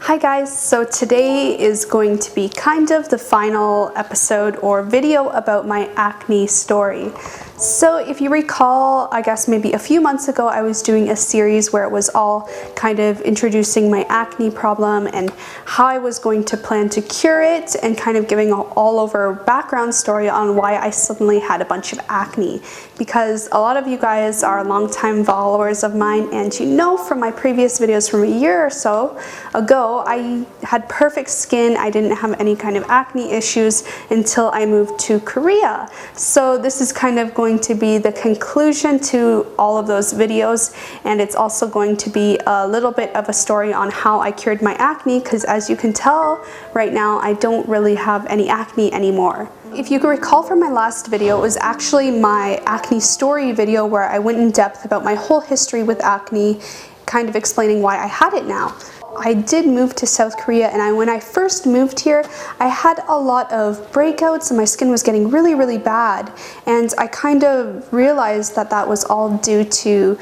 Hi guys, so today is going to be kind of the final episode or video about my acne story. So if you recall, I guess maybe a few months ago I was doing a series where it was all kind of introducing my acne problem and how I was going to plan to cure it and kind of giving an all over background story on why I suddenly had a bunch of acne. Because a lot of you guys are longtime followers of mine and you know from my previous videos from a year or so ago, I had perfect skin. I didn't have any kind of acne issues until I moved to Korea. So this is kind of going to be the conclusion to all of those videos, and it's also going to be a little bit of a story on how I cured my acne, because as you can tell right now I don't really have any acne anymore. If you can recall from my last video, it was actually my acne story video where I went in depth about my whole history with acne, kind of explaining why I had it now. I did move to South Korea, and when I first moved here, I had a lot of breakouts and my skin was getting really bad, and I kind of realized that that was all due to,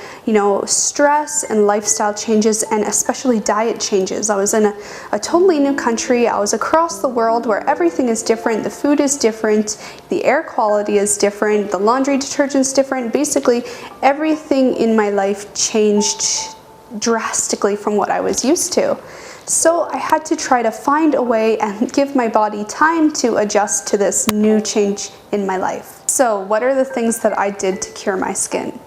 stress and lifestyle changes, and especially diet changes. I was in a totally new country. I was across the world where everything is different, the food is different, the air quality is different, the laundry detergent's different. Basically everything in my life changed drastically from what I was used to. So I had to try to find a way and give my body time to adjust to this new change in my life. So what are the things that I did to cure my skin?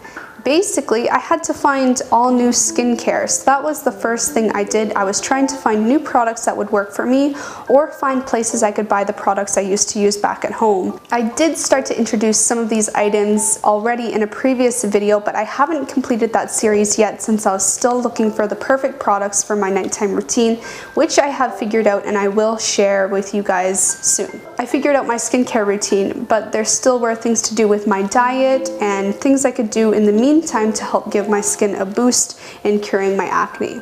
Basically, I had to find all new skincare. So that was the first thing I did. I was trying to find new products that would work for me, or find places I could buy the products I used to use back at home. I did start to introduce some of these items already in a previous video, but I haven't completed that series yet since I was still looking for the perfect products for my nighttime routine, which I have figured out and I will share with you guys soon. I figured out my skincare routine, but there still were things to do with my diet and things I could do in the meantime to help give my skin a boost in curing my acne.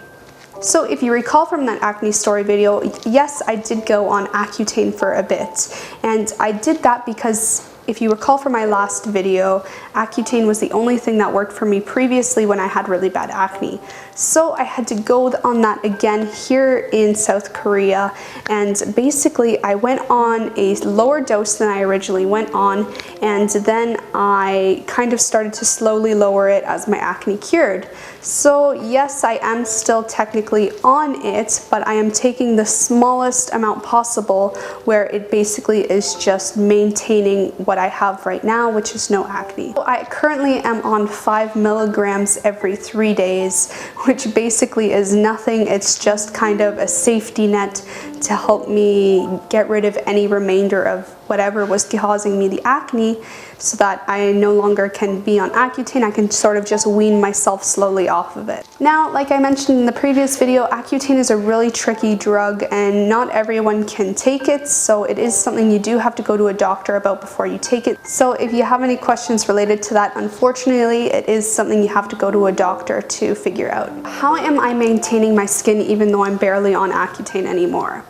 So if you recall from that acne story video, yes, I did go on Accutane for a bit, and I did that because if you recall from my last video, Accutane was the only thing that worked for me previously when I had really bad acne. So I had to go on that again here in South Korea, and basically I went on a lower dose than I originally went on, and then I kind of started to slowly lower it as my acne cured. So yes, I am still technically on it, but I am taking the smallest amount possible, where it basically is just maintaining what I have right now, which is no acne. So I currently am on 5 milligrams every 3 days, which basically is nothing. It's just kind of a safety net to help me get rid of any remainder of whatever was causing me the acne, so that I no longer can be on Accutane. I can sort of just wean myself slowly off of it. Now, like I mentioned in the previous video, Accutane is a really tricky drug and not everyone can take it, so it is something you do have to go to a doctor about before you take it. So if you have any questions related to that, unfortunately, it is something you have to go to a doctor to figure out. How am I maintaining my skin even though I'm barely on Accutane anymore?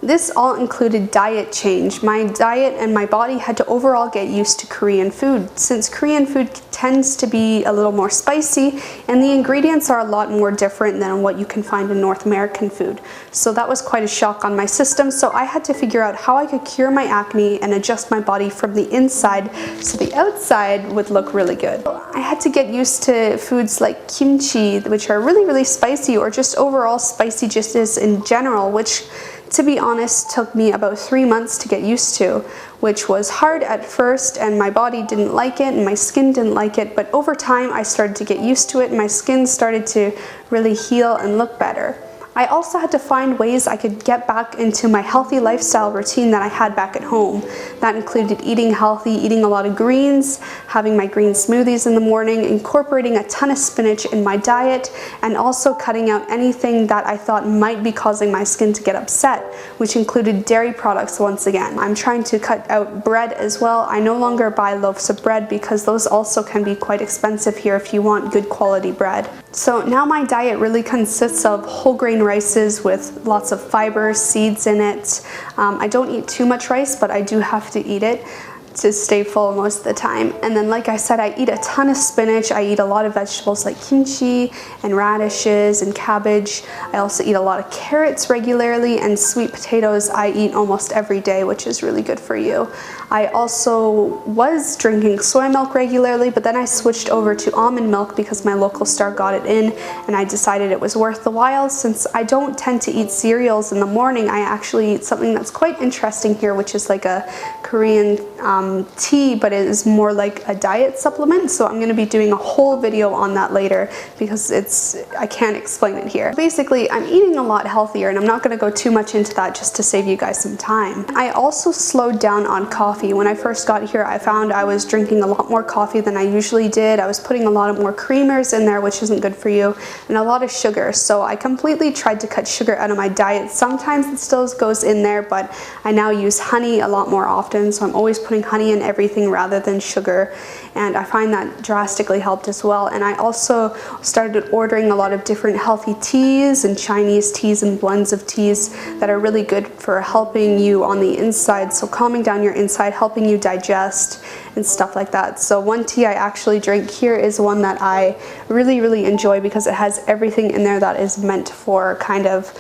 This all included diet change. My diet and my body had to overall get used to Korean food, since Korean food tends to be a little more spicy and the ingredients are a lot more different than what you can find in North American food. So that was quite a shock on my system, so I had to figure out how I could cure my acne and adjust my body from the inside so the outside would look really good. I had to get used to foods like kimchi, which are really spicy, or just overall spicy dishes in general, which to be honest took me about 3 months to get used to, which was hard at first, and my body didn't like it and my skin didn't like it, but over time I started to get used to it and my skin started to really heal and look better. I also had to find ways I could get back into my healthy lifestyle routine that I had back at home. That included eating healthy, eating a lot of greens, having my green smoothies in the morning, incorporating a ton of spinach in my diet, and also cutting out anything that I thought might be causing my skin to get upset, which included dairy products once again. I'm trying to cut out bread as well. I no longer buy loaves of bread because those also can be quite expensive here if you want good quality bread. So now my diet really consists of whole grain rices with lots of fiber, seeds in it. I don't eat too much rice, but I do have to eat it. to stay full most of the time. And then, like I said, I eat a ton of spinach. I eat a lot of vegetables like kimchi and radishes and cabbage. I also eat a lot of carrots regularly, and sweet potatoes I eat almost every day, which is really good for you. I also was drinking soy milk regularly, but then I switched over to almond milk because my local store got it in, and I decided it was worth the while. Since I don't tend to eat cereals in the morning, I actually eat something that's quite interesting here, which is like a Korean tea, but it is more like a diet supplement. So I'm going to be doing a whole video on that later because I can't explain it here. Basically, I'm eating a lot healthier, and I'm not going to go too much into that just to save you guys some time. I also slowed down on coffee. When I first got here, I found I was drinking a lot more coffee than I usually did. I was putting a lot of more creamers in there, which isn't good for you, and a lot of sugar. So I completely tried to cut sugar out of my diet. Sometimes it still goes in there, but I now use honey a lot more often. So I'm always putting honey in everything rather than sugar. And I find that drastically helped as well. And I also started ordering a lot of different healthy teas and Chinese teas and blends of teas that are really good for helping you on the inside. So calming down your inside, helping you digest and stuff like that. So one tea I actually drink here is one that I really enjoy because it has everything in there that is meant for kind of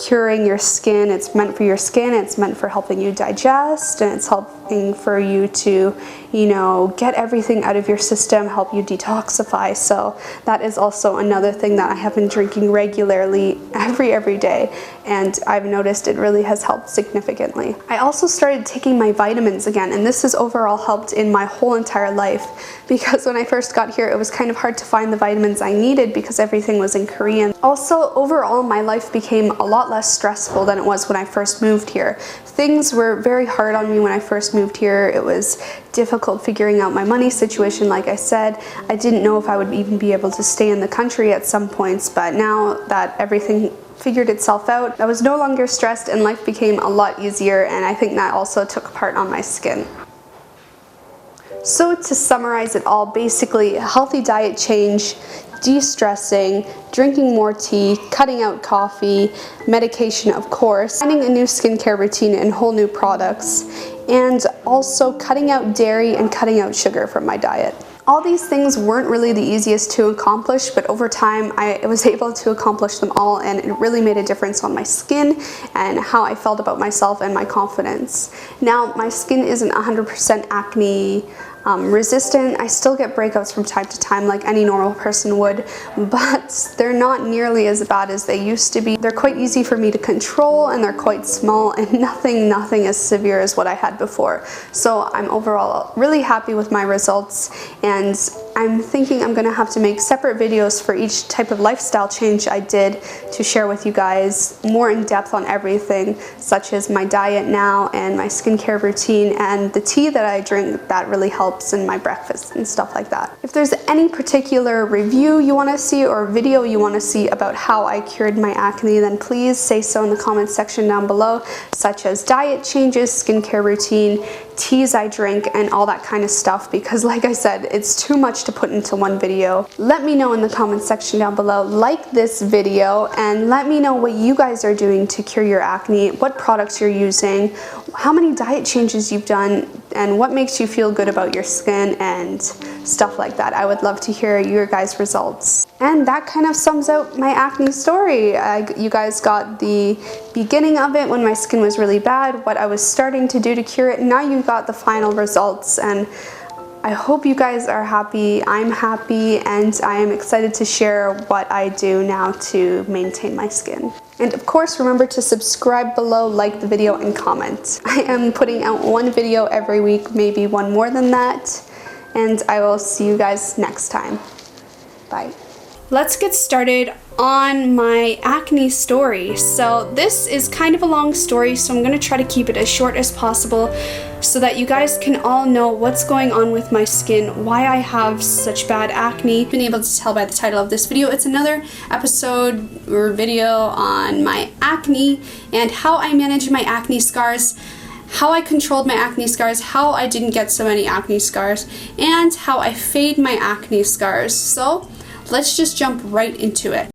curing your skin. It's meant for your skin, it's meant for helping you digest, and it's helping for you to, you know, get everything out of your system, help you detoxify. So that is also another thing that I have been drinking regularly every day, and I've noticed it really has helped significantly. I also started taking my vitamins again, and this has overall helped in my whole entire life, because when I first got here it was kind of hard to find the vitamins I needed because everything was in Korean. Also, overall my life became a lot less stressful than it was when I first moved here. Things were very hard on me when I first moved here. It was difficult figuring out my money situation. Like I said, I didn't know if I would even be able to stay in the country at some points, but now that everything figured itself out, I was no longer stressed and life became a lot easier, and I think that also took part on my skin. So to summarize it all, basically a healthy diet change, de-stressing, drinking more tea, cutting out coffee, medication of course, finding a new skincare routine and whole new products, and also cutting out dairy and cutting out sugar from my diet. All these things weren't really the easiest to accomplish, but over time I was able to accomplish them all, and it really made a difference on my skin and how I felt about myself and my confidence. Now my skin isn't 100% acne resistant. I still get breakouts from time to time like any normal person would, but they're not nearly as bad as they used to be. They're quite easy for me to control, and they're quite small, and nothing as severe as what I had before. So I'm overall really happy with my results, and I'm thinking I'm gonna have to make separate videos for each type of lifestyle change I did to share with you guys more in depth on everything, such as my diet now and my skincare routine and the tea that I drink that really helps in my breakfast and stuff like that. If there's any particular review you want to see or video you want to see about how I cured my acne, then please say so in the comments section down below, such as diet changes, skincare routine, teas I drink, and all that kind of stuff, because like I said, it's too much to put into one video. Let me know in the comments section down below, like this video, and let me know what you guys are doing to cure your acne, what products you're using, how many diet changes you've done, and what makes you feel good about your skin and stuff like that. I would love to hear your guys' results. And that kind of sums out my acne story. You guys got the beginning of it when my skin was really bad, what I was starting to do to cure it, and now you got the final results, and I hope you guys are happy, I'm happy, and I am excited to share what I do now to maintain my skin. And of course, remember to subscribe below, like the video, and comment. I am putting out one video every week, maybe one more than that, and I will see you guys next time. Bye. Let's get started on my acne story. So this is kind of a long story, so I'm going to try to keep it as short as possible so that you guys can all know what's going on with my skin, why I have such bad acne. You've been able to tell by the title of this video, it's another episode or video on my acne and how I manage my acne scars, how I controlled my acne scars, how I didn't get so many acne scars, and how I fade my acne scars. So let's just jump right into it.